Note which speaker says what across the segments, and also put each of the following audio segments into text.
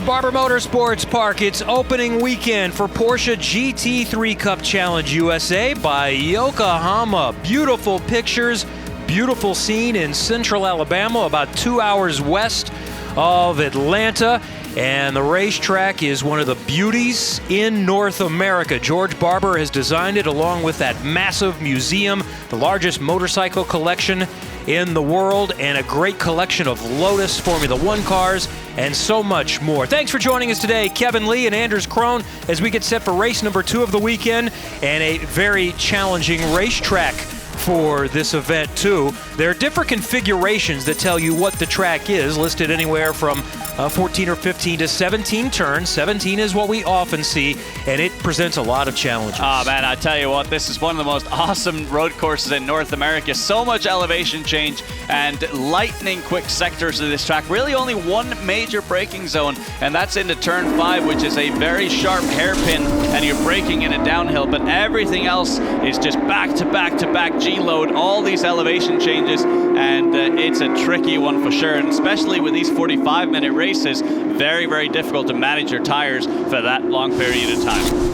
Speaker 1: Barber Motorsports Park. It's opening weekend for Porsche GT3 Cup Challenge USA by Yokohama. Beautiful pictures, beautiful scene in central Alabama, about 2 hours west of Atlanta. And the racetrack is one of the beauties in North America. George Barber has designed it along with that massive museum, the largest motorcycle collection in the world, and a great collection of Lotus Formula One cars, and so much more. Thanks for joining us today, Kevin Lee and Anders Krohn, as we get set for race number 2 of the weekend, and a very challenging racetrack for this event too. There are different configurations that tell you what the track is, listed anywhere from 14 or 15 to 17 turns. 17 is what we often see, and it presents a lot of challenges.
Speaker 2: Oh man, I tell you what, this is one of the most awesome road courses in North America. So much elevation change and lightning quick sectors of this track. Really only one major braking zone, and that's into turn 5, which is a very sharp hairpin, and you're braking in a downhill, but everything else is just back to back to back G-load, all these elevation changes, and it's a tricky one for sure, and especially with these 45-minute races, very, very difficult to manage your tires for that long period of time.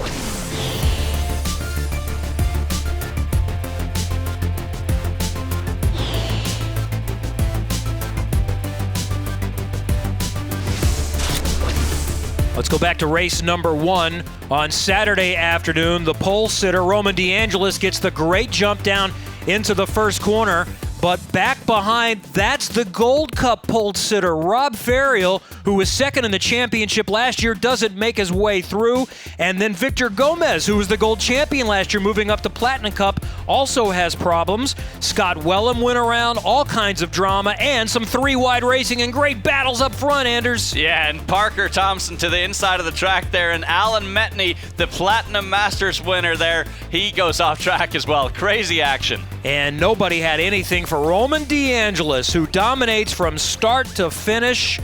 Speaker 1: Let's go back to race number 1 on Saturday afternoon. The pole sitter, Roman DeAngelis, gets the great jump down into the first corner, but back behind, that's the Gold Cup pole sitter, Rob Ferriel, who was second in the championship last year, doesn't make his way through. And then Victor Gomez, who was the gold champion last year, moving up to Platinum Cup, also has problems. Scott Wellham went around, all kinds of drama, and some 3-wide racing and great battles up front, Anders.
Speaker 2: Yeah, and Parker Thompson to the inside of the track there, and Alan Metney, the Platinum Masters winner there, he goes off track as well. Crazy action.
Speaker 1: And nobody had anything for Roman DeAngelis, who dominates from start to finish.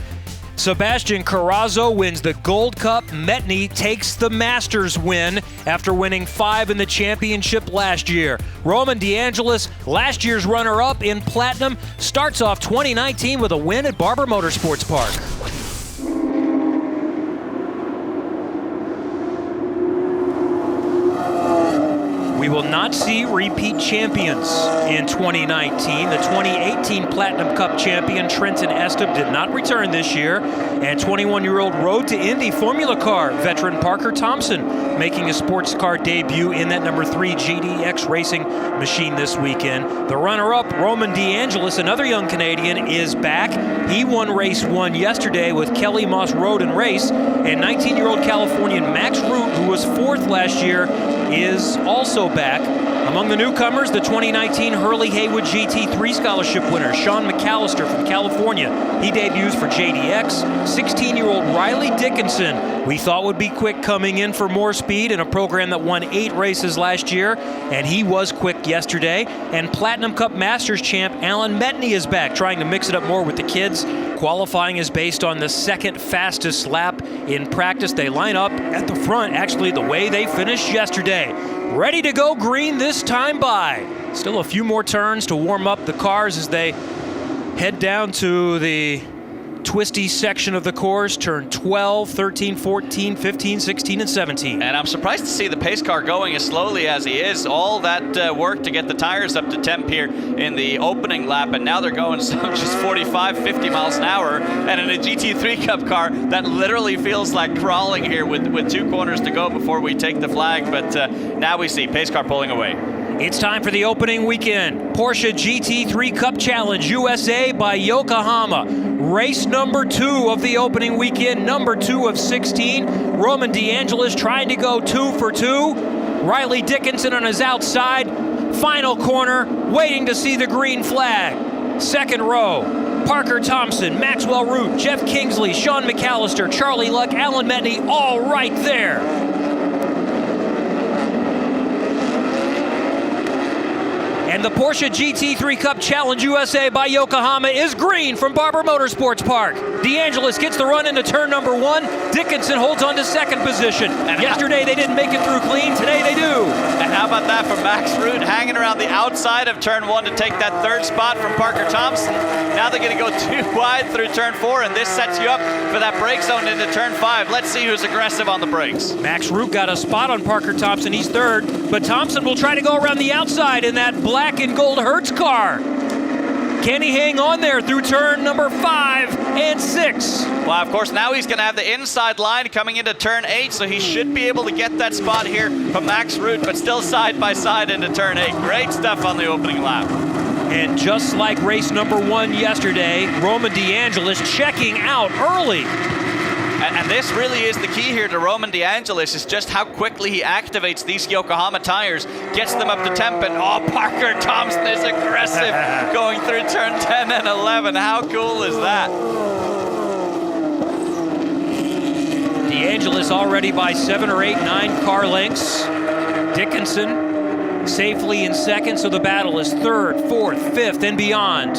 Speaker 1: Sebastian Carrazzo wins the Gold Cup. Metney takes the Masters win after winning 5 in the championship last year. Roman DeAngelis, last year's runner-up in Platinum, starts off 2019 with a win at Barber Motorsports Park. We will not see repeat champions in 2019. The 2018 Platinum Cup champion Trenton Estep did not return this year, and 21-year-old Road to Indy Formula Car veteran Parker Thompson making a sports car debut in that number 3 GDX racing machine this weekend. The runner-up, Roman DeAngelis, another young Canadian, is back. He won race 1 yesterday with Kelly Moss Road and Race, and 19-year-old Californian Max Root, who was 4th last year, is also back. Among the newcomers, the 2019 Hurley Haywood GT3 scholarship winner, Sean McAllister from California. He debuts for JDX. 16-year-old Riley Dickinson, we thought would be quick coming in for more speed in a program that won 8 races last year, and he was quick yesterday. And Platinum Cup Masters champ Alan Metney is back, trying to mix it up more with the kids. Qualifying is based on the second fastest lap in practice. They line up at the front, actually the way they finished yesterday. Ready to go green this time by. Still a few more turns to warm up the cars as they head down to the twisty section of the course, turn 12, 13, 14, 15, 16, and 17.
Speaker 2: And I'm surprised to see the pace car going as slowly as he is. All that work to get the tires up to temp here in the opening lap, and now they're going just 45, 50 miles an hour. And in a GT3 Cup car, that literally feels like crawling here with 2 corners to go before we take the flag. But now we see pace car pulling away.
Speaker 1: It's time for the opening weekend. Porsche GT3 Cup Challenge USA by Yokohama. Race number 2 of the opening weekend, number 2 of 16. Roman DeAngelis trying to go 2 for 2. Riley Dickinson on his outside. Final corner, waiting to see the green flag. Second row, Parker Thompson, Maxwell Root, Jeff Kingsley, Sean McAllister, Charlie Luck, Alan Metney, all right there. And the Porsche GT3 Cup Challenge USA by Yokohama is green from Barber Motorsports Park. DeAngelis gets the run into turn number 1. Dickinson holds on to second position. And yesterday they didn't make it through clean, today they do.
Speaker 2: And how about that from Max Root, hanging around the outside of turn 1 to take that third spot from Parker Thompson. Now they're going to go too wide through turn 4, and this sets you up for that brake zone into turn 5. Let's see who's aggressive on the brakes.
Speaker 1: Max Root got a spot on Parker Thompson, he's third, but Thompson will try to go around the outside in that black and gold Hertz car. Can he hang on there through turn number 5 and 6?
Speaker 2: Well, of course, now he's going to have the inside line coming into turn 8, so he should be able to get that spot here from Max Root, but still side by side into turn 8. Great stuff on the opening lap.
Speaker 1: And just like race number 1 yesterday, Roman DeAngelis checking out early.
Speaker 2: And this really is the key here to Roman DeAngelis, is just how quickly he activates these Yokohama tires, gets them up to temp, and Parker Thompson is aggressive going through turn 10 and 11. How cool is that?
Speaker 1: DeAngelis already by 7 or 8, 9 car lengths. Dickinson safely in second, so the battle is third, fourth, fifth, and beyond.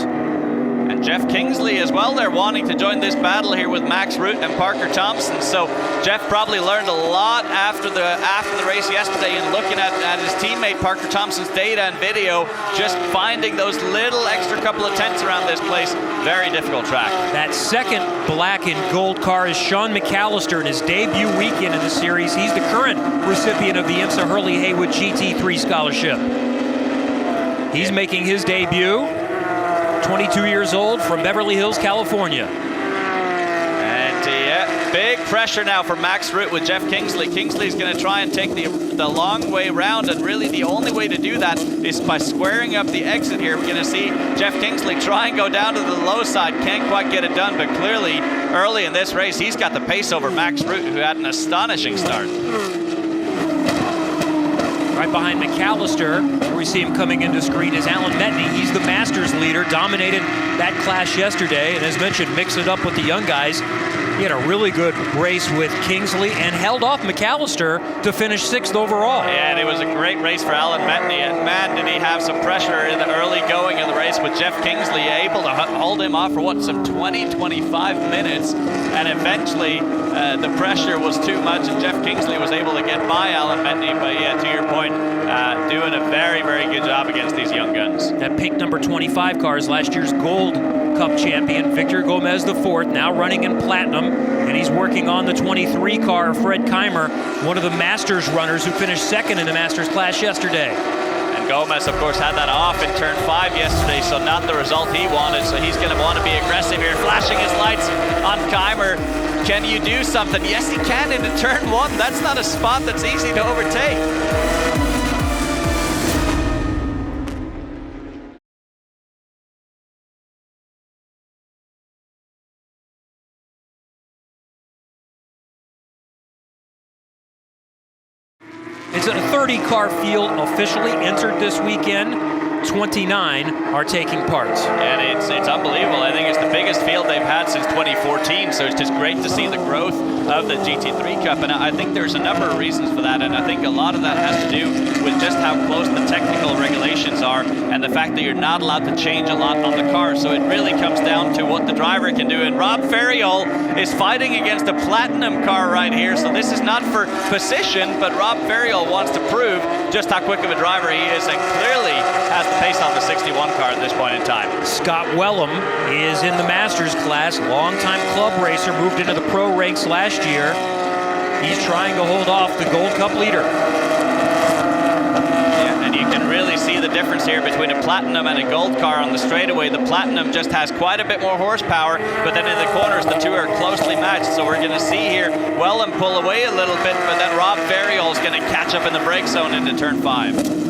Speaker 2: And Jeff Kingsley as well, they're wanting to join this battle here with Max Root and Parker Thompson. So Jeff probably learned a lot after the race yesterday, and looking at his teammate Parker Thompson's data and video, just finding those little extra couple of tenths around this place. Very difficult track. That
Speaker 1: second black and gold car is Sean McAllister in his debut weekend in the series. He's the current recipient of the IMSA Hurley Haywood GT3 scholarship. He's making his debut. 22 years old from Beverly Hills, California.
Speaker 2: And yeah, big pressure now for Max Root with Jeff Kingsley. Kingsley's going to try and take the long way round, and really the only way to do that is by squaring up the exit here. We're going to see Jeff Kingsley try and go down to the low side. Can't quite get it done, but clearly early in this race, he's got the pace over Max Root, who had an astonishing start.
Speaker 1: Right behind McAllister, where we see him coming into screen, is Alan Metney. He's the Masters leader, dominated that class yesterday, and as mentioned, mixed it up with the young guys. He had a really good race with Kingsley and held off McAllister to finish 6th overall.
Speaker 2: Yeah, and it was a great race for Alan Metney, and man, did he have some pressure in the early going of the race with Jeff Kingsley able to hold him off for some 20-25 minutes, and eventually the pressure was too much, and Jeff Kingsley was able to get by Alan Metney. But yeah, to your point, doing a very, very good job against these young guns.
Speaker 1: That pink number 25 car is last year's Gold Cup champion, Victor Gomez IV, now running in platinum, and he's working on the 23 car, Fred Keimer, one of the Masters runners who finished second in the Masters class yesterday.
Speaker 2: And Gomez, of course, had that off in turn 5 yesterday, so not the result he wanted, so he's going to want to be aggressive here, flashing his lights on Keimer. Can you do something? Yes, he can into turn 1. That's not a spot that's easy to overtake.
Speaker 1: It's a 30-car field officially entered this weekend. 29 are taking part.
Speaker 2: And it's unbelievable. I think it's the biggest field they've had since 2014, so it's just great to see the growth of the GT3 Cup. And I think there's a number of reasons for that, and I think a lot of that has to do with just how close the technical regulations are and the fact that you're not allowed to change a lot on the car. So it really comes down to what the driver can do. And Rob Ferriol is fighting against a platinum car right here, so this is not for position, but Rob Ferriol wants to prove just how quick of a driver he is, and clearly has the pace on the 61 car at this point in time.
Speaker 1: Scott Wellham is in the Masters class, longtime club racer, moved into the pro ranks last year. He's trying to hold off the Gold Cup leader.
Speaker 2: Yeah, and you can really see the difference here between a platinum and a gold car on the straightaway. The platinum just has quite a bit more horsepower, but then in the corners, the two are closely matched. So we're going to see here Wellham pull away a little bit, but then Rob Ferriol is going to catch up in the brake zone into turn 5.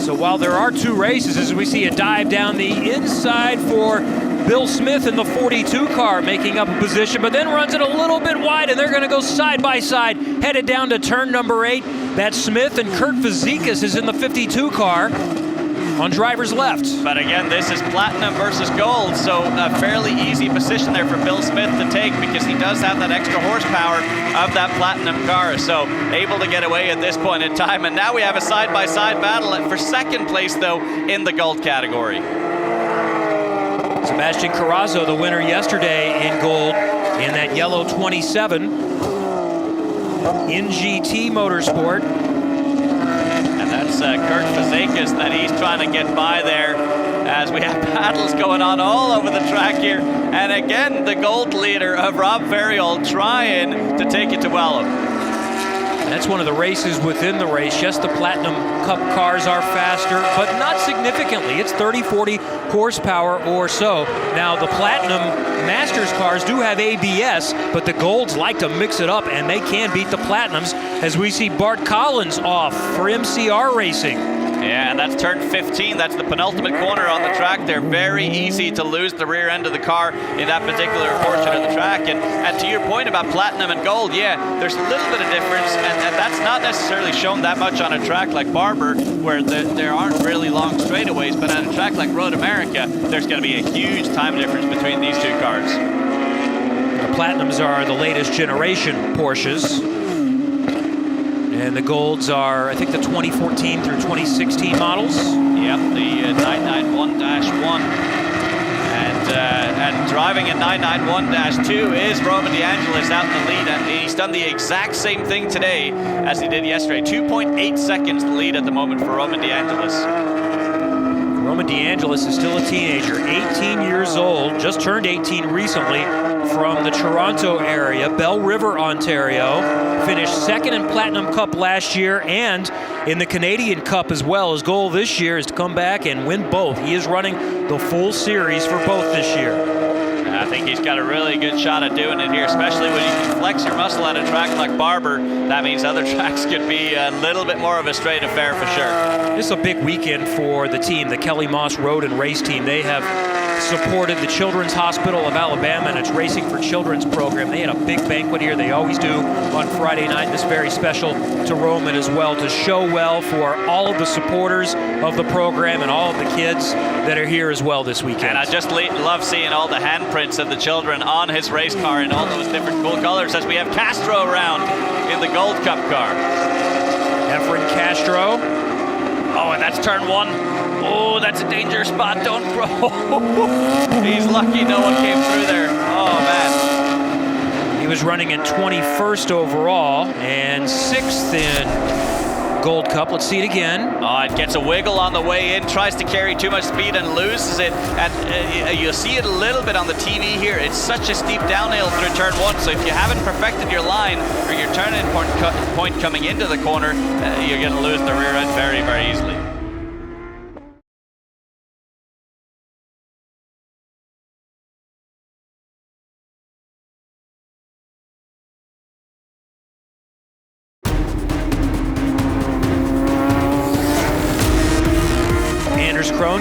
Speaker 1: So while there are 2 races, as we see a dive down the inside for Bill Smith in the 42 car, making up a position, but then runs it a little bit wide, and they're going to go side by side, headed down to turn number 8. That's Smith, and Kurt Fazekas is in the 52 car. on driver's left.
Speaker 2: But again, this is platinum versus gold, so a fairly easy position there for Bill Smith to take because he does have that extra horsepower of that platinum car. So able to get away at this point in time. And now we have a side-by-side battle for second place, though, in the gold category.
Speaker 1: Sebastian Carrazzo, the winner yesterday in gold in that yellow 27 in GT Motorsport.
Speaker 2: And that's Kurt Fazekas that he's trying to get by there as we have battles going on all over the track here. And again, the gold leader of Rob Ferriol trying to take it to Wellham.
Speaker 1: That's one of the races within the race. Yes, the Platinum Cup cars are faster, but not significantly. It's 30, 40 horsepower or so. Now, the Platinum Masters cars do have ABS, but the Golds like to mix it up, and they can beat the Platinums, as we see Bart Collins off for MCR Racing.
Speaker 2: Yeah, and that's turn 15. That's the penultimate corner on the track. They're very easy to lose the rear end of the car in that particular portion of the track. And to your point about platinum and gold, yeah, there's a little bit of difference, and that's not necessarily shown that much on a track like Barber, where there aren't really long straightaways, but on a track like Road America, there's going to be a huge time difference between these two cars.
Speaker 1: The Platinums are the latest generation Porsches. And the Golds are, I think, the 2014 through 2016 models.
Speaker 2: Yep, the 991-1. And driving a 991-2 is Roman DeAngelis out in the lead. And he's done the exact same thing today as he did yesterday. 2.8 seconds the lead at the moment for Roman DeAngelis.
Speaker 1: Roman DeAngelis is still a teenager, 18 years old, just turned 18 recently, from the Toronto area, Bell River, Ontario. Finished second in Platinum Cup last year and in the Canadian Cup as well. His goal this year is to come back and win both. He is running the full series for both this year.
Speaker 2: I think he's got a really good shot at doing it here, especially when you can flex your muscle at a track like Barber. That means other tracks could be a little bit more of a straight affair for sure.
Speaker 1: This is a big weekend for the team, the Kelly Moss Road and Race team. They have supported the Children's Hospital of Alabama and its Racing for Children's program. They had a big banquet here. They always do on Friday night. This very special to Roman as well, to show well for all of the supporters of the program and all of the kids that are here as well this weekend.
Speaker 2: And I just love seeing all the handprints of the children on his race car in all those different cool colors as we have Castro around in the Gold Cup car.
Speaker 1: Efren Castro.
Speaker 2: Oh, and that's turn 1. Oh, that's a dangerous spot. Don't throw. He's lucky no one came through there. Oh, man.
Speaker 1: He was running in 21st overall and 6th in Gold Cup. Let's see it again.
Speaker 2: Oh, it gets a wiggle on the way in, tries to carry too much speed and loses it. And you'll see it a little bit on the TV here. It's such a steep downhill through turn 1, so if you haven't perfected your line or your turn-in point coming into the corner, you're going to lose the rear end very, very easily.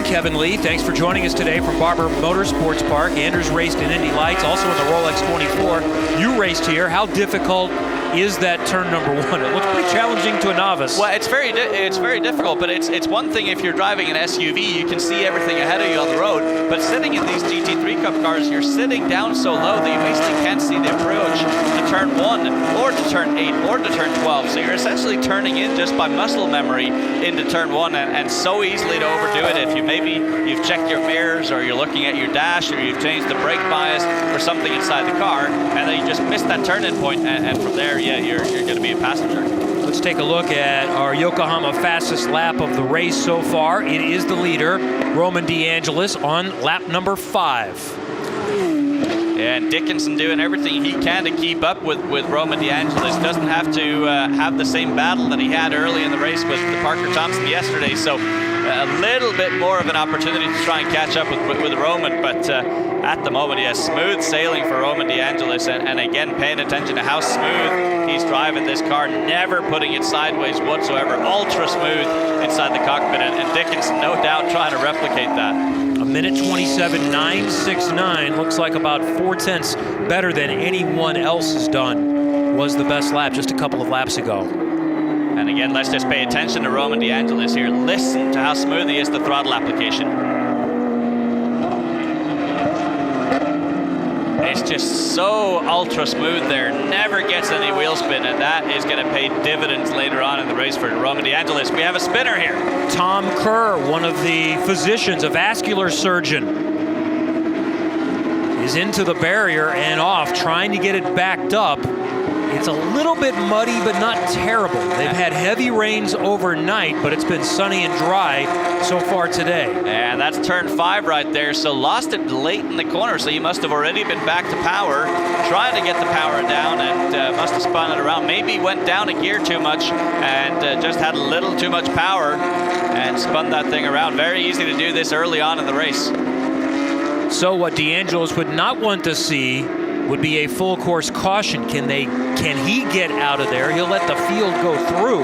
Speaker 1: Kevin Lee, thanks for joining us today from Barber Motorsports Park. Anders raced in Indy Lights, also in the Rolex 24. You raced here. How difficult is that turn number 1? It looks pretty challenging to a novice.
Speaker 2: Well, it's very difficult, but it's one thing if you're driving an SUV, you can see everything ahead of you on the road. But sitting in these GT3 Cup cars, you're sitting down so low that you basically can't see the approach to turn 1 or to turn 8 or to turn 12. So you're essentially turning in just by muscle memory into turn 1, and so easily to overdo it if you've checked your mirrors or you're looking at your dash or you've changed the brake bias or something inside the car, and then you just missed that turn-in point, and from there, yeah, you're going to be a passenger.
Speaker 1: Let's take a look at our Yokohama fastest lap of the race so far. It is the leader, Roman DeAngelis, on lap number 5.
Speaker 2: And Dickinson doing everything he can to keep up with Roman DeAngelis. Doesn't have to have the same battle that he had early in the race with Parker Thompson yesterday. So a little bit more of an opportunity to try and catch up with Roman. But at the moment, yes, smooth sailing for Roman DeAngelis. And again, paying attention to how smooth he's driving this car, never putting it sideways whatsoever. Ultra smooth inside the cockpit. And Dickinson, no doubt, trying to replicate that.
Speaker 1: A minute 27.969, looks like about 4/10 better than anyone else has done. Was the best lap just a couple of laps ago.
Speaker 2: And again, let's just pay attention to Roman DeAngelis here. Listen to how smooth he is, the throttle application. It's just so ultra smooth there, never gets any wheel spin, and that is going to pay dividends later on in the race for Roman DeAngelis. We have a spinner here.
Speaker 1: Tom Kerr, one of the physicians, a vascular surgeon, is into the barrier and off, trying to get it backed up. It's a little bit muddy, but not terrible. They've had heavy rains overnight, but it's been sunny and dry so far today.
Speaker 2: And that's turn 5 right there, so lost it late in the corner, so he must have already been back to power, trying to get the power down, and must have spun it around. Maybe went down a gear too much and just had a little too much power and spun that thing around. Very easy to do this early on in the race.
Speaker 1: So what DeAngelis would not want to see would be a full course caution. Can he get out of there? He'll let the field go through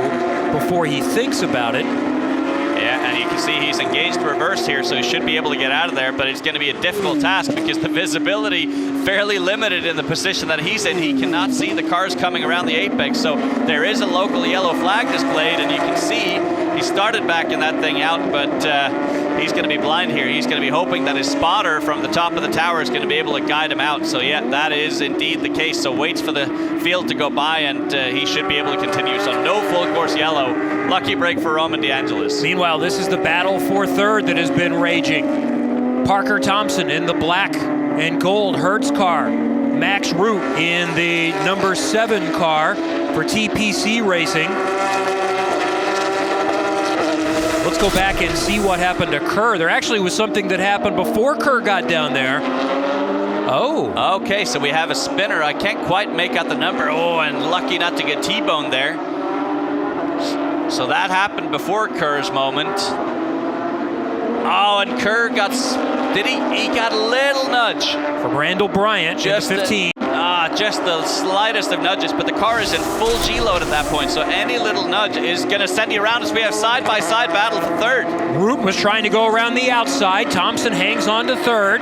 Speaker 1: before he thinks about it.
Speaker 2: Yeah, and you can see he's engaged reverse here, so he should be able to get out of there, but it's going to be a difficult task because the visibility fairly limited in the position that he's in. He cannot see the cars coming around the apex, so there is a local yellow flag displayed, and you can see he started backing that thing out, but he's going to be blind here. He's going to be hoping that his spotter from the top of the tower is going to be able to guide him out. So yeah, that is indeed the case. So waits for the field to go by, and he should be able to continue. So no full course yellow. Lucky break for Roman DeAngelis.
Speaker 1: Meanwhile, this is the battle for third that has been raging. Parker Thompson in the black and gold Hertz car. Max Root in the number 7 car for TPC Racing. Let's go back and see what happened to Kerr. There actually was something that happened before Kerr got down there. Oh.
Speaker 2: Okay, so we have a spinner. I can't quite make out the number. Oh, and lucky not to get T-boned there. So that happened before Kerr's moment. Oh, and Kerr got, did he? He got a little nudge.
Speaker 1: From Randall Bryant, just 15.
Speaker 2: Just the slightest of nudges, but the car is in full G-load at that point, so any little nudge is going to send you around as we have side-by-side battle for third.
Speaker 1: Root was trying to go around the outside. Thompson hangs on to third.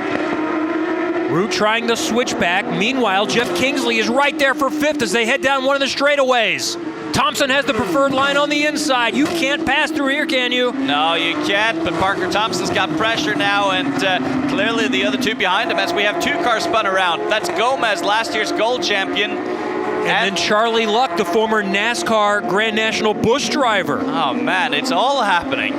Speaker 1: Root trying to switch back. Meanwhile, Jeff Kingsley is right there for 5th as they head down one of the straightaways. Thompson has the preferred line on the inside. You can't pass through here, can you?
Speaker 2: No, you can't, but Parker Thompson's got pressure now, and clearly the other two behind him as we have 2 cars spun around. That's Gomez, last year's gold champion.
Speaker 1: And then Charlie Luck, the former NASCAR Grand National Busch driver.
Speaker 2: Oh, man, it's all happening.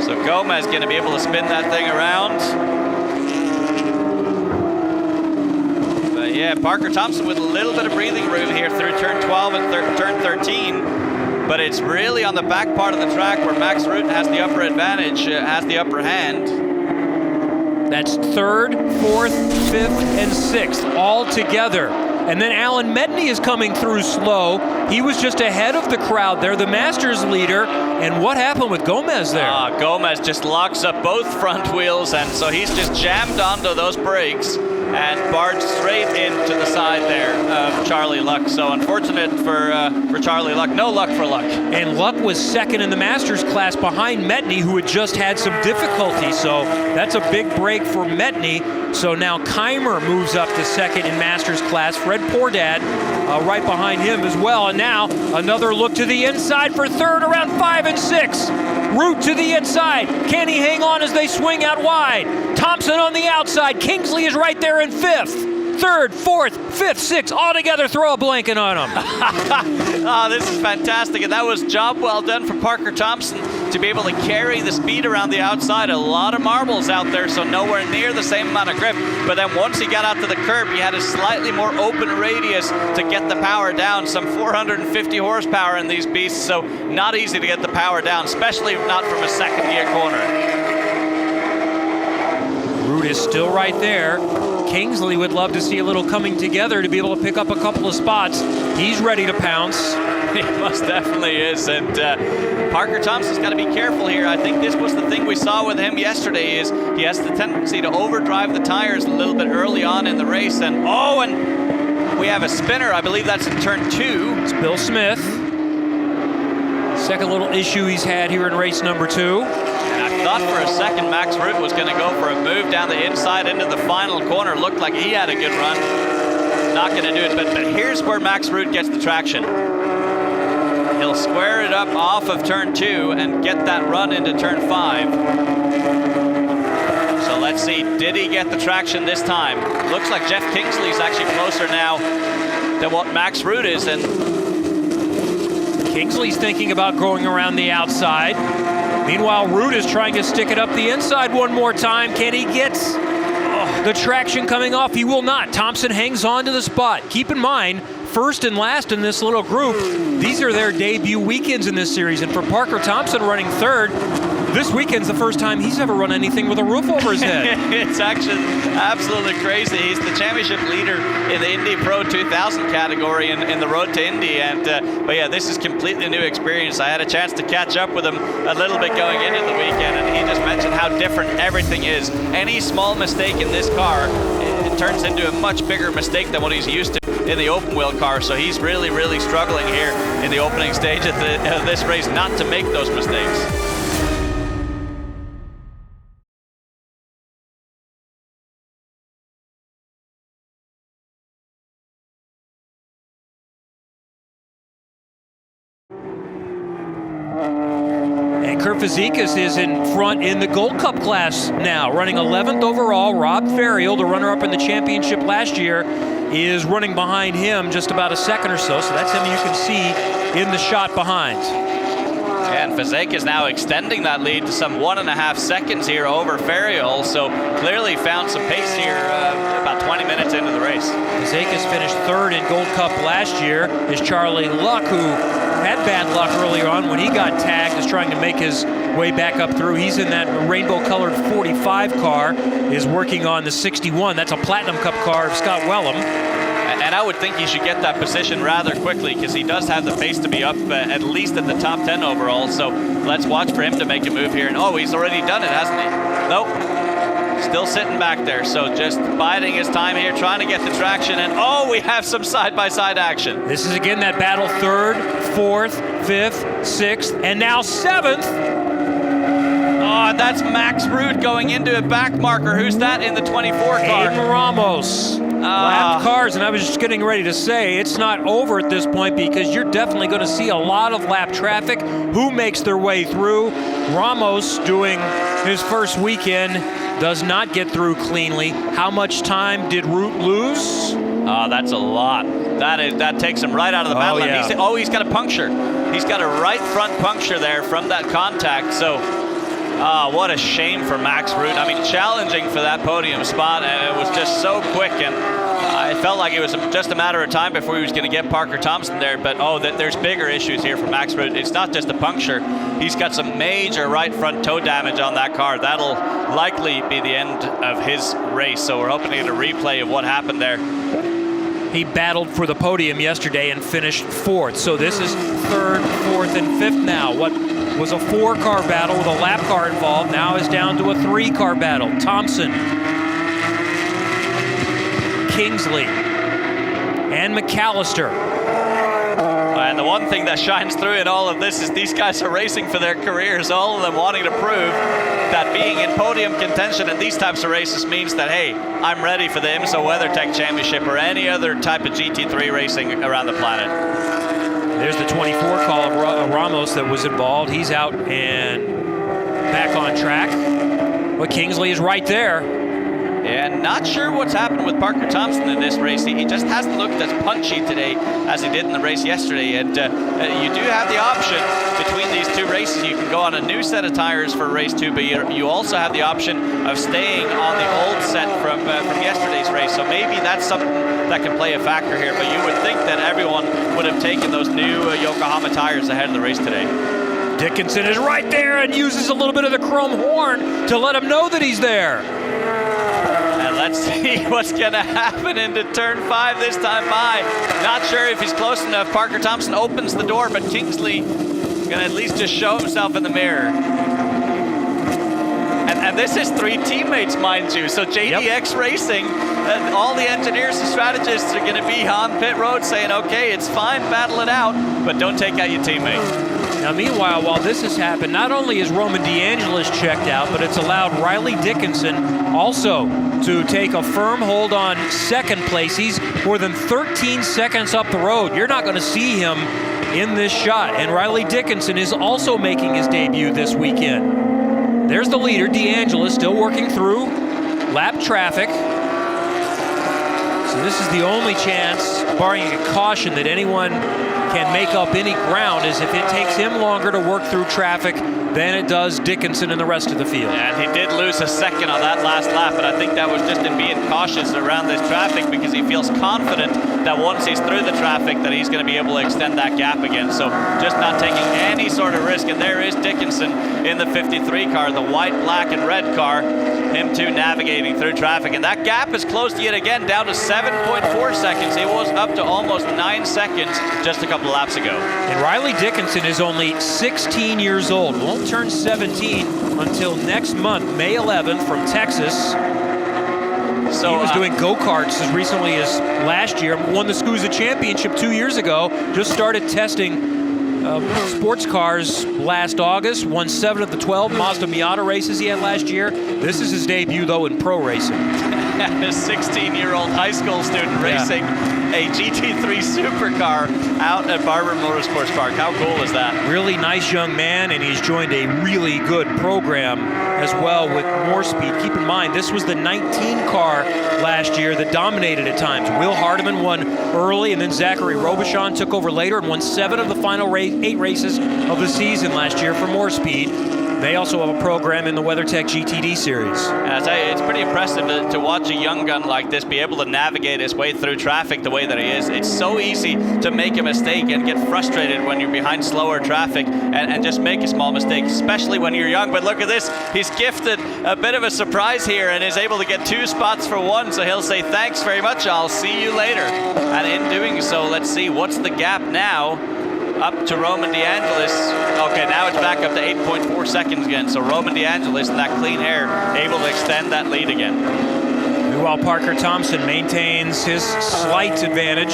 Speaker 2: So Gomez going to be able to spin that thing around. Yeah, Parker Thompson with a little bit of breathing room here through turn 12 and turn 13. But it's really on the back part of the track where Max Root has the upper advantage, has the upper hand.
Speaker 1: That's 3rd, 4th, 5th, and 6th all together. And then Alan Medney is coming through slow. He was just ahead of the crowd there, the Masters leader. And what happened with Gomez there?
Speaker 2: Gomez just locks up both front wheels, and so he's just jammed onto those brakes and barged straight into the side there of Charlie Luck. So unfortunate for Charlie Luck. No luck for Luck.
Speaker 1: And Luck was 2nd in the Masters class behind Medney, who had just had some difficulty. So that's a big break for Medney. So now Keimer moves up to 2nd in Masters class. Fred Pourdad right behind him as well. And now another look to the inside for 3rd around 5 and 6. Root to the inside. Can he hang on as they swing out wide? Thompson on the outside. Kingsley is right there in 5th. 3rd, 4th, 5th, 6th, all together, throw a blanket on them.
Speaker 2: Oh, this is fantastic, and that was job well done for Parker Thompson to be able to carry the speed around the outside. A lot of marbles out there, so nowhere near the same amount of grip. But then once he got out to the curb, he had a slightly more open radius to get the power down. Some 450 horsepower in these beasts, so not easy to get the power down, especially not from a second gear corner.
Speaker 1: Root is still right there. Kingsley would love to see a little coming together to be able to pick up a couple of spots. He's ready to pounce.
Speaker 2: He most definitely is, and Parker Thompson's got to be careful here. I think this was the thing we saw with him yesterday, is he has the tendency to overdrive the tires a little bit early on in the race, and we have a spinner. I believe that's in turn 2.
Speaker 1: It's Bill Smith. Second little issue he's had here in race number 2.
Speaker 2: I thought for a second Max Root was going to go for a move down the inside into the final corner. Looked like he had a good run. not going to do it. But here's where Max Root gets the traction. He'll square it up off of turn 2 and get that run into turn 5. So let's see, did he get the traction this time? Looks like Jeff Kingsley's actually closer now than what Max Root is. And
Speaker 1: Kingsley's thinking about going around the outside. Meanwhile, Root is trying to stick it up the inside one more time. Can he get the traction coming off? He will not. Thompson hangs on to the spot. Keep in mind, first and last in this little group, these are their debut weekends in this series. And for Parker Thompson running third, this weekend's the first time he's ever run anything with a roof over his head.
Speaker 2: It's actually absolutely crazy. He's the championship leader in the Indy Pro 2000 category in the road to Indy. And but yeah, this is completely new experience. I had a chance to catch up with him a little bit going into the weekend, and he just mentioned how different everything is. Any small mistake in this car, it turns into a much bigger mistake than what he's used to in the open wheel car. So he's really, really struggling here in the opening stage of this race not to make those mistakes.
Speaker 1: And Kurt Fazekas is in front in the Gold Cup class now, running 11th overall. Rob Ferriel, the runner-up in the championship last year, is running behind him just about a second or so. So that's him you can see in the shot behind.
Speaker 2: And Fazekas now extending that lead to some 1.5 seconds here over Ferriel. So clearly found some pace here about 20 minutes into the race.
Speaker 1: Fazekas finished third in Gold Cup last year. Is Charlie Luck, who had bad luck earlier on when he got tagged, is trying to make his way back up through. He's in that rainbow-colored 45 car, is working on the 61. That's a Platinum Cup car of Scott Wellham.
Speaker 2: And I would think he should get that position rather quickly because he does have the pace to be up at least at the top 10 overall. So let's watch for him to make a move here. And oh, he's already done it, hasn't he? Nope. Still sitting back there. So just biding his time here, trying to get the traction. And oh, we have some side-by-side action.
Speaker 1: This is again that battle, third, fourth, fifth, sixth, and now seventh.
Speaker 2: Oh, and that's Max Root going into a back marker. Who's that in the 24 car?
Speaker 1: Aiden Ramos. Lapped cars, and I was just getting ready to say it's not over at this point because you're definitely going to see a lot of lap traffic. Who makes their way through? Ramos, doing his first weekend, does not get through cleanly. How much time did Root lose?
Speaker 2: That's a lot. That takes him right out of the battle.
Speaker 1: Yeah.
Speaker 2: He's got a puncture. He's got a right front puncture there from that contact. So what a shame for Max Root. I mean, challenging for that podium spot, and it was just so quick, and I felt like it was just a matter of time before he was going to get Parker Thompson there. But there's bigger issues here for Max Root. It's not just a puncture. He's got some major right front toe damage on that car. That'll likely be the end of his race. So we're hoping to get a replay of what happened there.
Speaker 1: He battled for the podium yesterday and finished fourth. So this is third, fourth, and fifth now. What was a 4-car battle with a lap car involved now is down to a 3-car battle. Thompson, Kingsley, and McAllister.
Speaker 2: And the one thing that shines through in all of this is these guys are racing for their careers, all of them wanting to prove that being in podium contention in these types of races means that, hey, I'm ready for the IMSA WeatherTech Championship or any other type of GT3 racing around the planet.
Speaker 1: There's the 24 call of Ramos that was involved. He's out and back on track. But Kingsley is right there.
Speaker 2: And not sure what's happened with Parker Thompson in this race. He just hasn't looked as punchy today as he did in the race yesterday. And you do have the option between these two races. You can go on a new set of tires for race 2, but you also have the option of staying on the old set from yesterday's race. So maybe that's something that can play a factor here. But you would think that everyone would have taken those new Yokohama tires ahead of the race today.
Speaker 1: Dickinson is right there and uses a little bit of the chrome horn to let him know that he's there.
Speaker 2: Let's see what's going to happen into turn 5 this time by. Not sure if he's close enough. Parker Thompson opens the door, but Kingsley going to at least just show himself in the mirror. And this is 3 teammates, mind you. So JDX Racing, all the engineers and strategists are going to be on pit road saying, okay, it's fine, battle it out, but don't take out your teammate.
Speaker 1: Now, meanwhile, while this has happened, not only is Roman DeAngelis checked out, but it's allowed Riley Dickinson also to take a firm hold on second place. He's more than 13 seconds up the road. You're not going to see him in this shot. And Riley Dickinson is also making his debut this weekend. There's the leader, DeAngelis, still working through lap traffic. So this is the only chance, barring a caution, that anyone can make up any ground, is if it takes him longer to work through traffic than it does Dickinson and the rest of the field.
Speaker 2: And he did lose a second on that last lap, but I think that was just in being cautious around this traffic, because he feels confident that once he's through the traffic that he's going to be able to extend that gap again. So just not taking any sort of risk. And there is Dickinson in the 53 car, the white, black, and red car. Him too navigating through traffic. And that gap is closed yet again, down to 7.4 seconds. It was up to almost 9 seconds just a couple of laps ago.
Speaker 1: And Riley Dickinson is only 16 years old. Won't turn 17 until next month, May 11th, from Texas. So he was doing go-karts as recently as last year. Won the SCUSA Championship 2 years ago. Just started testing sports cars last August. Won 7 of the 12 Mazda Miata races he had last year. This is his debut, though, in pro racing.
Speaker 2: A 16-year-old high school student racing a GT3 supercar out at Barber Motorsports Park. How cool is that? Really nice young man, and he's joined a really good program as well with more speed. Keep in mind, this was the 19 car last year that dominated at times. Will Hardiman won early, and then Zachary Robichon took over later and won 7 of the final 8 races of the season last year for more speed. They also have a program in the WeatherTech GTD series. And I tell you, it's pretty impressive to watch a young gun like this be able to navigate his way through traffic the way that he is. It's so easy to make a mistake and get frustrated when you're behind slower traffic and just make a small mistake, especially when you're young. But look at this. He's gifted a bit of a surprise here and is able to get 2 spots for 1. So he'll say, thanks very much. I'll see you later. And in doing so, let's see, what's the gap now? Up to Roman DeAngelis. Okay, now it's back up to 8.4 seconds again. So Roman DeAngelis in that clean air able to extend that lead again. Meanwhile, Parker Thompson maintains his slight advantage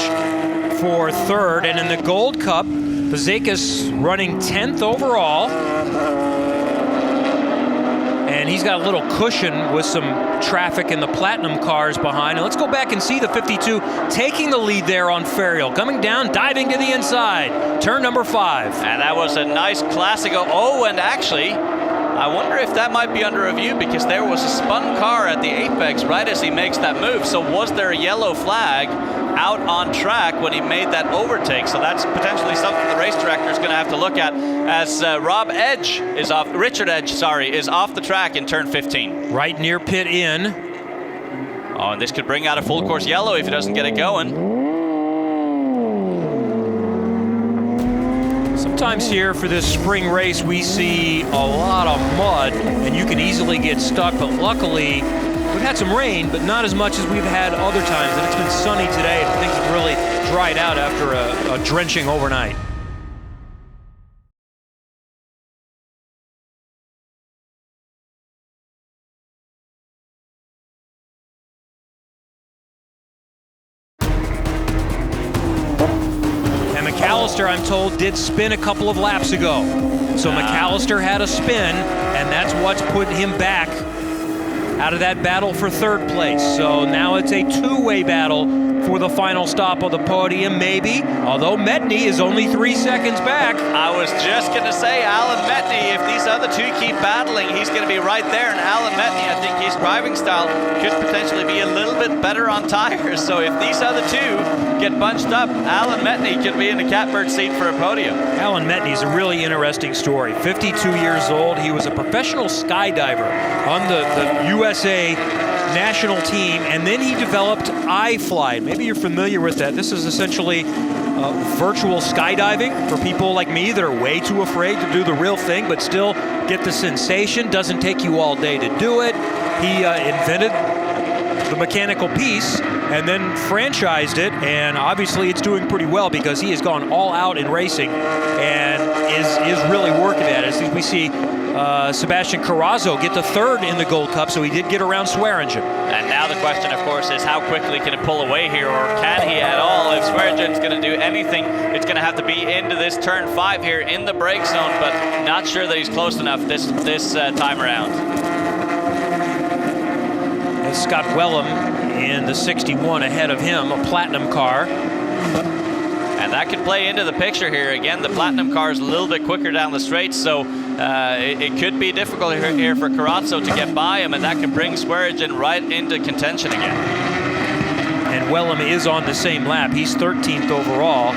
Speaker 2: for third. And in the Gold Cup, Fazekas running 10th overall. And he's got a little cushion with some traffic in the Platinum cars behind. And let's go back and see the 52 taking the lead there on Ferriel. Coming down, diving to the inside. Turn number 5. And that was a nice classic. Oh, and actually, I wonder if that might be under review, because there was a spun car at the apex right as he makes that move. So was there a yellow flag out on track when he made that overtake? So that's potentially something the race director is going to have to look at, as Richard Edge is off the track in turn 15. Right near pit in. Oh, and this could bring out a full course yellow if he doesn't get it going. Sometimes here for this spring race, we see a lot of mud, and you can easily get stuck, but luckily, we've had some rain, but not as much as we've had other times, and it's been sunny today, and things have really dried out after a drenching overnight. McAllister, I'm told, did spin a couple of laps ago. So McAllister had a spin, and that's what's put him back out of that battle for third place. So now it's a two-way battle for the final stop of the podium, maybe, although Metney is only 3 seconds back. I was just going to say, Alan Metney, if these other two keep battling, he's going to be right there. And Alan Metney, I think his driving style could potentially be a little bit better on tires. So if these other two get bunched up, Alan Metney could be in the catbird seat for a podium. Alan Metney is a really interesting story. 52 years old. He was a professional skydiver on the USA national team, and then he developed iFly. Maybe you're familiar with that. This is essentially virtual skydiving for people like me that are way too afraid to do the real thing, but still get the sensation. Doesn't take you all day to do it. He invented the mechanical piece and then franchised it, and obviously it's doing pretty well because he has gone all out in racing and is really working at it. As we see
Speaker 1: Sebastian Carrazzo get to third in the Gold Cup, so he did get around Swearingen.
Speaker 2: And now the question, of course, is how quickly can he pull away here, or can he at all? If Swearingen's going to do anything, it's going to have to be into this turn 5 here in the brake zone, but not sure that he's close enough this time around.
Speaker 1: And Scott Wellham in the 61 ahead of him, a platinum car.
Speaker 2: And that could play into the picture here. Again, the platinum car is a little bit quicker down the straight, so it could be difficult here for Carrazzo to get by him, and that could bring Swearingen right into contention again.
Speaker 1: And Wellham is on the same lap. He's 13th overall.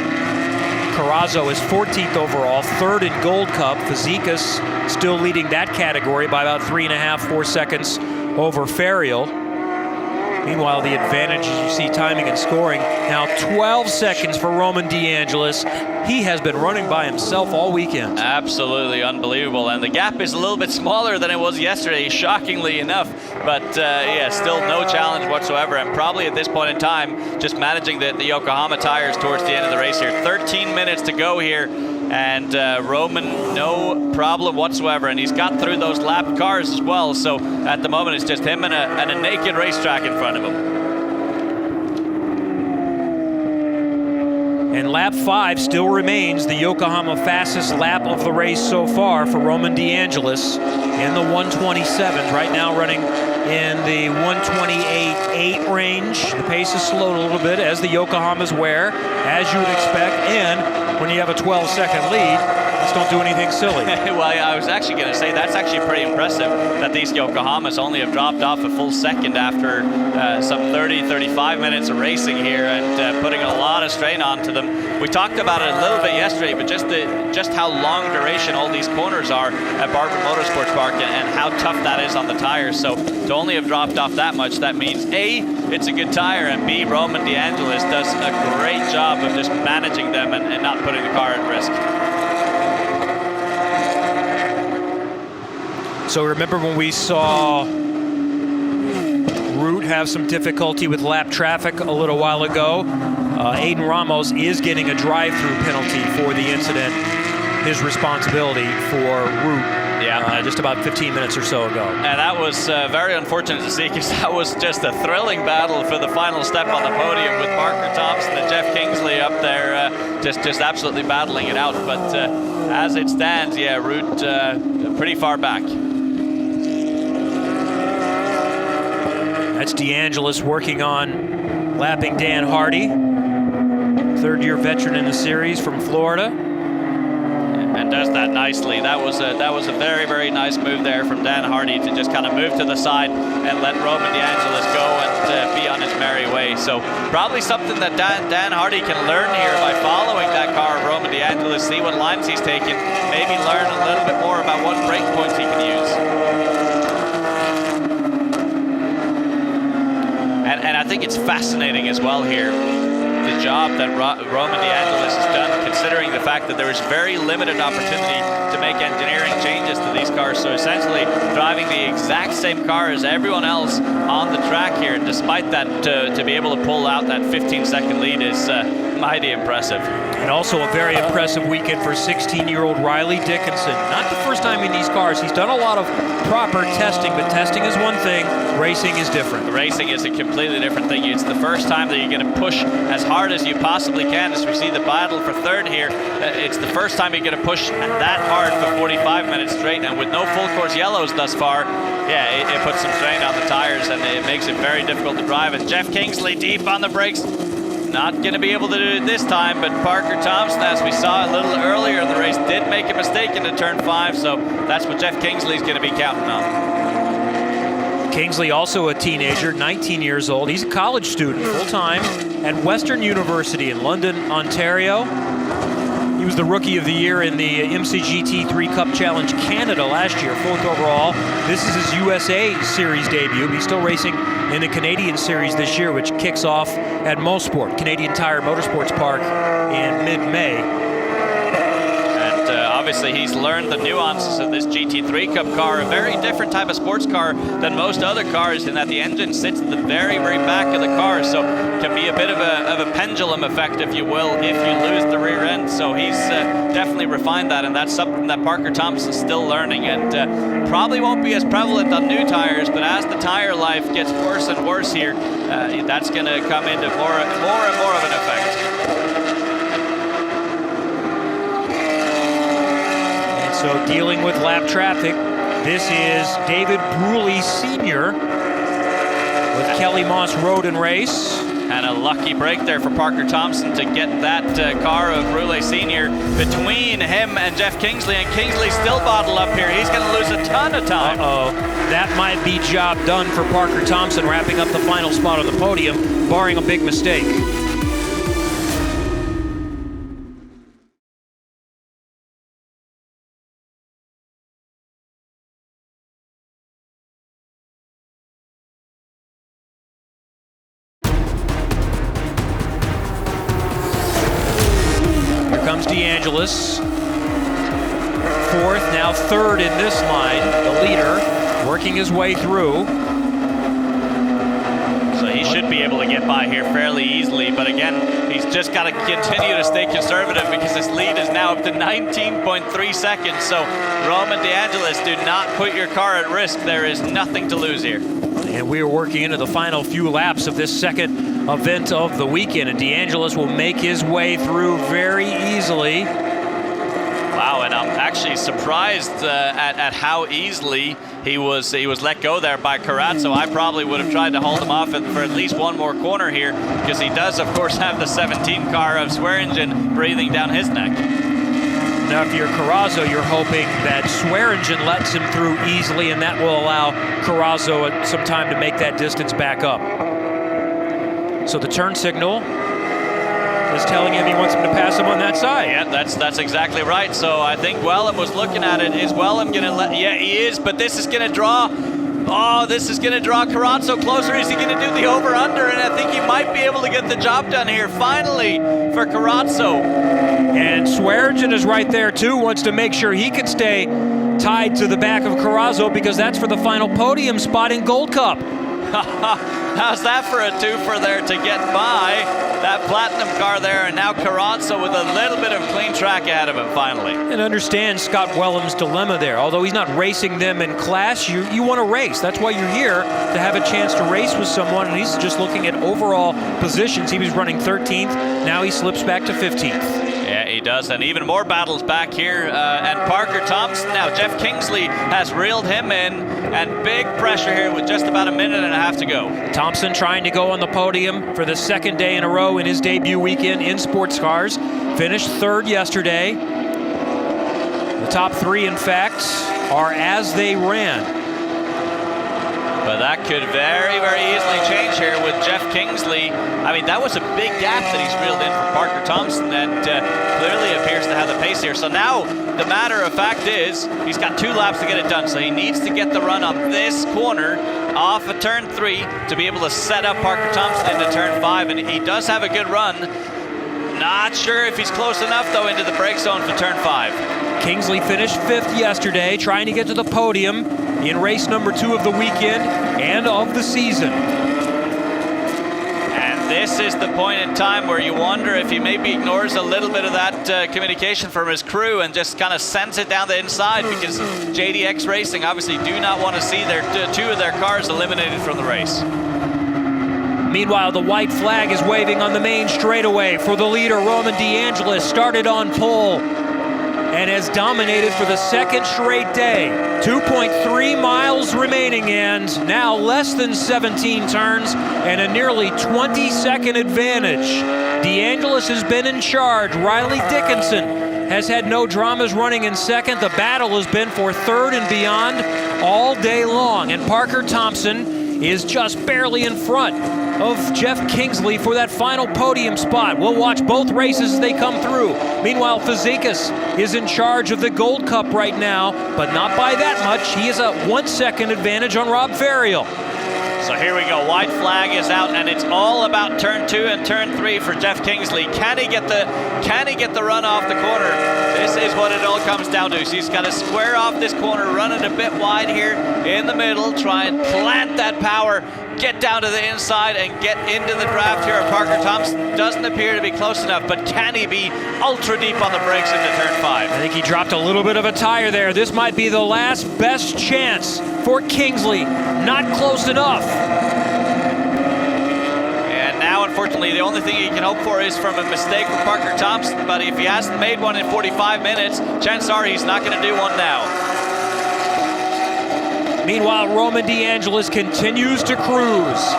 Speaker 1: Carrazzo is 14th overall, third in Gold Cup. Fazekas still leading that category by about 3.5, 4 seconds over Ferriel. Meanwhile, the advantage, as you see, timing and scoring, now 12 seconds for Roman DeAngelis. He has been running by himself all weekend.
Speaker 2: Absolutely unbelievable. And the gap is a little bit smaller than it was yesterday, shockingly enough. But yeah, still no challenge whatsoever. And probably at this point in time, just managing the Yokohama tires towards the end of the race here. 13 minutes to go here. And Roman, no problem whatsoever. And he's got through those lapped cars as well. So at the moment, it's just him and a naked racetrack in front of him.
Speaker 1: And lap 5 still remains the Yokohama fastest lap of the race so far for Roman DeAngelis in the 127s. Right now running in the 128.8 range. The pace is slowed a little bit, as the Yokohamas wear, as you would expect. And when you have a 12-second lead, just don't do anything silly.
Speaker 2: Well, yeah, I was actually going to say that's actually pretty impressive that these Yokohamas only have dropped off a full second after some 35 minutes of racing here, and putting a lot of strain onto them. We talked about it a little bit yesterday, but just how long duration all these corners are at Barber Motorsports Park, and how tough that is on the tires. So to only have dropped off that much, that means A, it's a good tire, and B, Roman DeAngelis does a great job of just managing them and not putting the car at risk.
Speaker 1: So remember when we saw Root have some difficulty with lap traffic a little while ago? Aiden Ramos is getting a drive-through penalty for the incident. His responsibility for Root. Yeah, just about 15 minutes or so ago.
Speaker 2: And that was very unfortunate to see, because that was just a thrilling battle for the final step on the podium, with Parker Thompson and Jeff Kingsley up there just absolutely battling it out. But as it stands, yeah, Root pretty far back.
Speaker 1: That's DeAngelis working on lapping Dan Hardy, third-year veteran in the series from Florida.
Speaker 2: And does that nicely. That was a very, very nice move there from Dan Hardy to just kind of move to the side and let Roman DeAngelis go and be on his merry way. So probably something that Dan Hardy can learn here by following that car of Roman DeAngelis, see what lines he's taking, maybe learn a little bit more about what brake points he can use. And I think it's fascinating as well here, the job that Roman DeAngelis has done, considering the fact that there is very limited opportunity to make engineering changes to these cars. So essentially driving the exact same car as everyone else on the track here, and despite that, to be able to pull out that 15-second lead is mighty impressive.
Speaker 1: And also a very impressive weekend for 16-year-old Riley Dickinson. Not the first time in these cars. He's done a lot of proper testing, but testing is one thing, racing is different.
Speaker 2: Racing is a completely different thing. It's the first time that you're going to push as hard as you possibly can. As we see the battle for third here, it's the first time you're going to push that hard for 45 minutes straight, and with no full course yellows thus far, yeah, it puts some strain on the tires, and it makes it very difficult to drive. And Jeff Kingsley deep on the brakes. Not going to be able to do it this time, but Parker Thompson, as we saw a little earlier in the race, did make a mistake into turn 5, so that's what Jeff Kingsley's going to be counting on.
Speaker 1: Kingsley, also a teenager, 19 years old. He's a college student, full-time, at Western University in London, Ontario. He was the Rookie of the Year in the IMSA GT3 Cup Challenge Canada last year, 4th overall. This is his USA Series debut, but he's still racing in the Canadian Series this year, which kicks off at Mosport, Canadian Tire Motorsports Park, in mid-May.
Speaker 2: And obviously he's learned the nuances of this GT3 Cup car, a very different type of sports car than most other cars, in that the engine sits at the very, very back of the car, so it can be a bit of a pendulum effect, if you will, if you lose the rear end. So he's definitely refined that, and that's something that Parker Thompson's still learning, and probably won't be as prevalent on new tires, but as the tire life gets worse and worse here, that's going to come into more and more of an effect.
Speaker 1: And so dealing with lap traffic, this is David Bruley Sr. with Kelly Moss Road and Race.
Speaker 2: And a lucky break there for Parker Thompson to get that car of Bruley Sr. between him and Jeff Kingsley, and Kingsley's still bottled up here. He's going to lose a ton of time.
Speaker 1: Uh-oh. That might be job done for Parker Thompson, wrapping up the final spot on the podium, barring a big mistake. Comes DeAngelis, fourth, now third in this line, the leader, working his way through.
Speaker 2: So he should be able to get by here fairly easily, but again, he's just got to continue to stay conservative because his lead is now up to 19.3 seconds. So Roman DeAngelis, do not put your car at risk. There is nothing to lose here.
Speaker 1: And we are working into the final few laps of this second event of the weekend, and DeAngelis will make his way through very easily.
Speaker 2: Wow, and I'm actually surprised at how easily he was let go there by Corazzo. I probably would have tried to hold him off for at least one more corner here, because he does, of course, have the 17 car of Swearingen breathing down his neck.
Speaker 1: Now, if you're Corazzo, you're hoping that Swearingen lets him through easily, and that will allow Corazzo some time to make that distance back up. So the turn signal is telling him he wants him to pass him on that side.
Speaker 2: Yeah, that's exactly right. So I think Wellham was looking at it. Is Wellham going to let... Yeah, he is, but this is going to draw... Oh, this is going to draw Corazzo closer. Is he going to do the over-under? And I think he might be able to get the job done here, finally, for Corazzo.
Speaker 1: And Swearingen is right there, too, wants to make sure he can stay tied to the back of Corazzo, because that's for the final podium spot in Gold Cup.
Speaker 2: How's that for a twofer there to get by that platinum car there, and now Corazzo with a little bit of clean track ahead of him finally.
Speaker 1: And understand Scott Wellham's dilemma there. Although he's not racing them in class, you want to race. That's why you're here, to have a chance to race with someone, and he's just looking at overall positions. He was running 13th, now he slips back to 15th.
Speaker 2: Yeah, he does, and even more battles back here. And Parker Thompson, now Jeff Kingsley has reeled him in, and big pressure here with just about a minute and a half to go.
Speaker 1: Thompson trying to go on the podium for the second day in a row in his debut weekend in sports cars. Finished third yesterday. The top three, in fact, are as they ran.
Speaker 2: But that could very, very easily change here with Jeff Kingsley. I mean, that was a big gap that he's reeled in for Parker Thompson, and clearly appears to have the pace here. So now the matter of fact is he's got 2 laps to get it done. So he needs to get the run on this corner off of turn 3 to be able to set up Parker Thompson into turn 5. And he does have a good run. Not sure if he's close enough, though, into the brake zone for turn 5.
Speaker 1: Kingsley finished 5th yesterday, trying to get to the podium in race number 2 of the weekend and of the season.
Speaker 2: And this is the point in time where you wonder if he maybe ignores a little bit of that communication from his crew and just kind of sends it down the inside, because JDX Racing obviously do not want to see their 2 of their cars eliminated from the race.
Speaker 1: Meanwhile, the white flag is waving on the main straightaway for the leader. Roman DeAngelis started on pole and has dominated for the second straight day. 2.3 miles remaining, and now less than 17 turns and a nearly 20-second advantage. DeAngelis has been in charge. Riley Dickinson has had no dramas running in second. The battle has been for third and beyond all day long, and Parker Thompson is just barely in front of Jeff Kingsley for that final podium spot. We'll watch both races as they come through. Meanwhile, Fazekas is in charge of the Gold Cup right now, but not by that much. He has a 1-second advantage on Rob Ferriel.
Speaker 2: So here we go, white flag is out, and it's all about turn 2 and turn 3 for Jeff Kingsley. Can he get the run off the corner? This is what it all comes down to. So he's got to square off this corner, run it a bit wide here in the middle, try and plant that power, get down to the inside and get into the draft here. Parker Thompson doesn't appear to be close enough, but can he be ultra deep on the brakes into turn 5?
Speaker 1: I think he dropped a little bit of a tire there. This might be the last best chance for Kingsley. Not close enough.
Speaker 2: And now, unfortunately, the only thing he can hope for is from a mistake from Parker Thompson, but if he hasn't made one in 45 minutes, chances are he's not going to do one now.
Speaker 1: Meanwhile, Roman DeAngelis continues to cruise.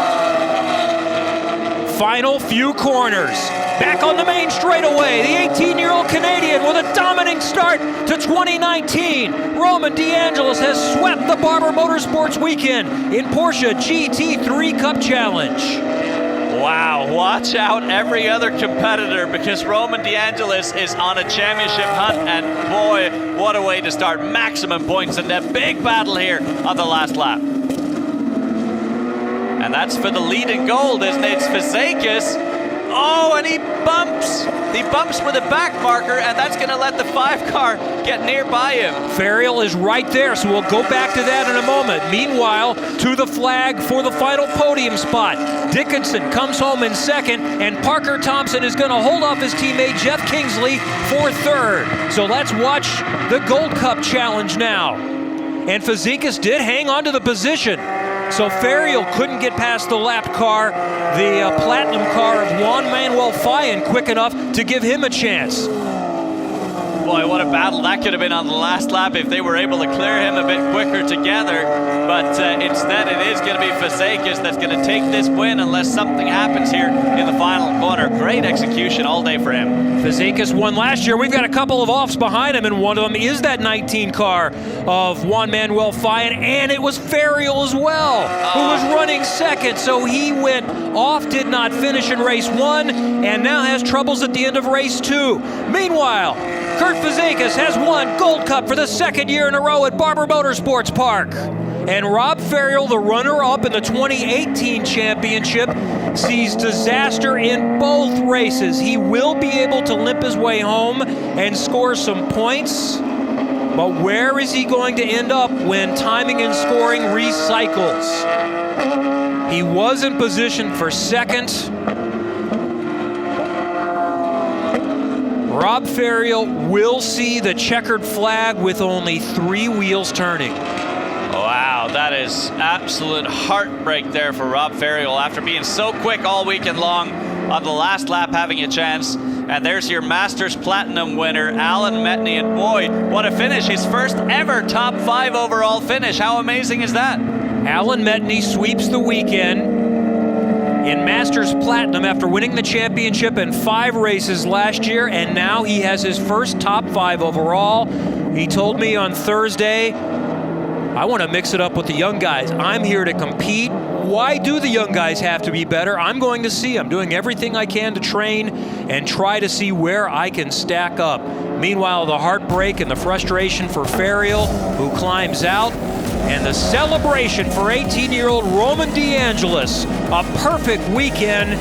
Speaker 1: Final few corners. Back on the main straightaway, the 18-year-old Canadian with a dominating start to 2019. Roman DeAngelis has swept the Barber Motorsports weekend in Porsche GT3 Cup Challenge.
Speaker 2: Wow, watch out every other competitor, because Roman DeAngelis is on a championship hunt, and boy, what a way to start. Maximum points in that big battle here on the last lap. And that's for the lead in gold, isn't it? It's Fazakis. Oh, and he bumps. He bumps with a back marker, and that's going to let the 5 car get nearby him.
Speaker 1: Ferriel is right there, so we'll go back to that in a moment. Meanwhile, to the flag for the final podium spot. Dickinson comes home in second, and Parker Thompson is going to hold off his teammate Jeff Kingsley for third. So let's watch the Gold Cup Challenge now. And Fazakis did hang on to the position. So Ferriel couldn't get past the lapped car, the platinum car of Juan Manuel Fallon, quick enough to give him a chance.
Speaker 2: Boy, what a battle that could have been on the last lap if they were able to clear him a bit quicker together. But instead, it is going to be Fazakis that's going to take this win unless something happens here in the final corner. Great execution all day for him.
Speaker 1: Fazakis won last year. We've got a couple of offs behind him, and one of them is that 19 car of Juan Manuel Fallon, and it was Ferriel as well, who was running second. So he went off, did not finish in race 1, and now has troubles at the end of race 2. Meanwhile, Kurt Fazakis has won Gold Cup for the second year in a row at Barber Motorsports Park. And Rob Ferriel, the runner-up in the 2018 championship, sees disaster in both races. He will be able to limp his way home and score some points. But where is he going to end up when timing and scoring recycles? He was in position for second. Rob Ferriel will see the checkered flag with only 3 wheels turning.
Speaker 2: Wow, that is absolute heartbreak there for Rob Ferriel after being so quick all weekend long on the last lap having a chance. And there's your Masters Platinum winner, Alan Metney. And boy, what a finish. His first ever top 5 overall finish. How amazing is that?
Speaker 1: Alan Metney sweeps the weekend in Masters Platinum after winning the championship in 5 races last year, and now he has his first top 5 overall. He told me on Thursday, I want to mix it up with the young guys. I'm here to compete. Why do the young guys have to be better? I'm going to see. I'm doing everything I can to train and try to see where I can stack up. Meanwhile, the heartbreak and the frustration for Ferriel, who climbs out, and the celebration for 18-year-old Roman DeAngelis. A perfect weekend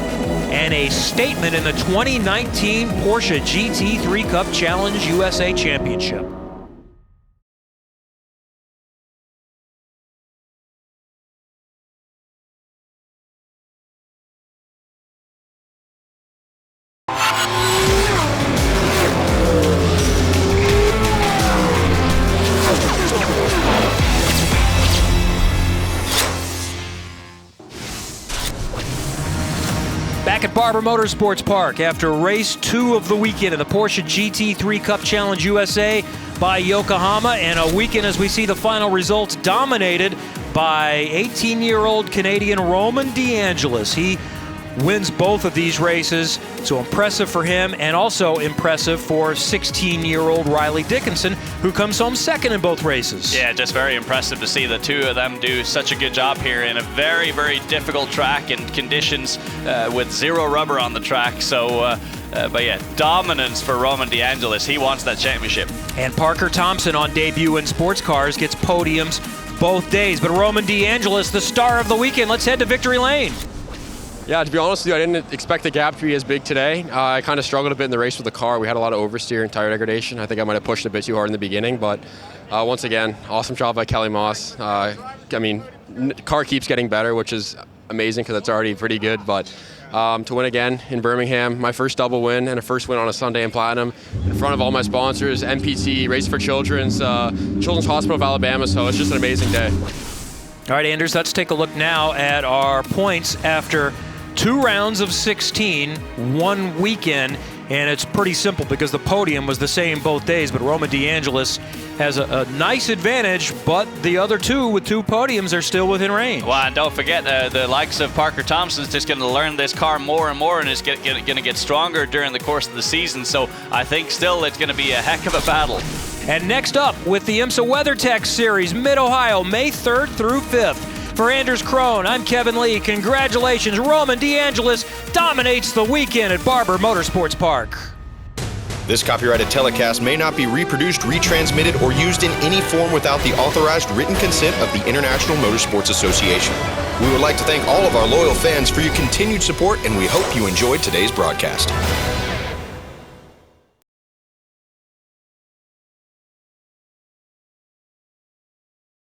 Speaker 1: and a statement in the 2019 Porsche GT3 Cup Challenge USA Championship. Back at Barber Motorsports Park after race 2 of the weekend in the Porsche GT3 Cup Challenge USA by Yokohama, and a weekend as we see the final results dominated by 18-year-old Canadian Roman DeAngelis. He wins both of these races, so impressive for him, and also impressive for 16-year-old Riley Dickinson, who comes home second in both races. Yeah, just very impressive to see the two of them do such a good job here in a very, very difficult track and conditions with 0 rubber on the track. So, but yeah, dominance for Roman DeAngelis. He wants that championship. And Parker Thompson on debut in sports cars gets podiums both days. But Roman DeAngelis, the star of the weekend. Let's head to Victory Lane.
Speaker 3: Yeah, to be honest with you, I didn't expect the gap to be as big today. I kind of struggled a bit in the race with the car. We had a lot of oversteer and tire degradation. I think I might have pushed a bit too hard in the beginning, but once again, awesome job by Kelly Moss. I mean, car keeps getting better, which is amazing because it's already pretty good, but to win again in Birmingham, my first double win and a first win on a Sunday in Platinum in front of all my sponsors, MPT, Race for Children's, Children's Hospital of Alabama, so it's just an amazing day.
Speaker 1: All right, Anders, let's take a look now at our points after 2 rounds of 16, 1 weekend, and it's pretty simple because the podium was the same both days, but Roman DeAngelis has a nice advantage, but the other 2 with 2 podiums are still within range.
Speaker 2: Well, and don't forget, the likes of Parker Thompson's just going to learn this car more and more, and is going to get stronger during the course of the season, so I think still it's going to be a heck of a battle.
Speaker 1: And next up, with the IMSA WeatherTech Series, Mid-Ohio, May 3rd through 5th. For Anders Krohn, I'm Kevin Lee. Congratulations, Roman DeAngelis dominates the weekend at Barber Motorsports Park.
Speaker 4: This copyrighted telecast may not be reproduced, retransmitted, or used in any form without the authorized written consent of the International Motorsports Association. We would like to thank all of our loyal fans for your continued support, and we hope you enjoyed today's broadcast.